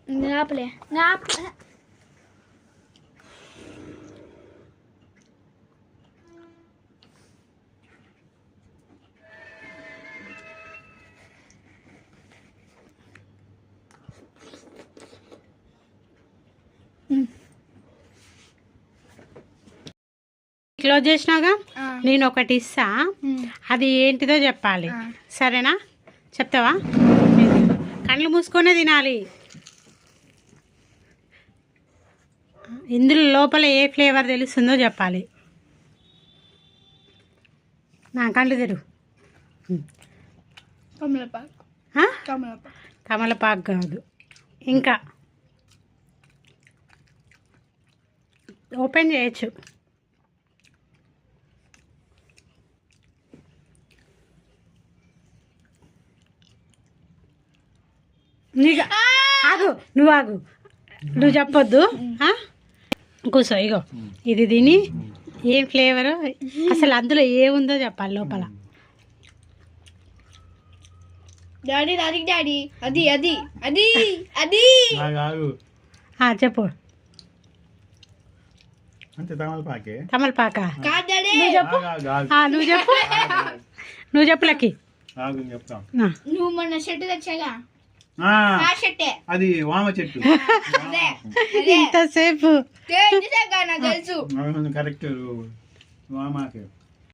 ఆపలే close చేసినాగా నేను ఒకటి ఇస్తా, అది ఏంటిదో చెప్పాలి, సరేనా? చెప్తావా? కళ్ళు మూసుకొనే తినాలి. ఇందులో లోపల ఏ ఫ్లేవర్ తెలుస్తుందో చెప్పాలి. నా కళ్ళు తెరు. కమలపాకు కాదు, ఇంకా ఓపెన్ చేయొచ్చు. నీకు ఆగు, నువ్వు ఆగు, నువ్వు చెప్పొద్దు. కూర్చో. ఇగో ఇది తిని ఏం ఫ్లేవరు, అసలు అందులో ఏముందో చెప్పాలి లోపల. డాడీ డాడీ డాడీ అది అది అది అది చెప్పు. తమలపాక నువ్వు చెప్పు. నువ్వు చెప్పు లక్కి. నువ్వు మొన్న చెట్టు తెచ్చాగా, అది వామ చెట్టు. ఇంతసేపు తెలుసు కరెక్ట్ వామాకే.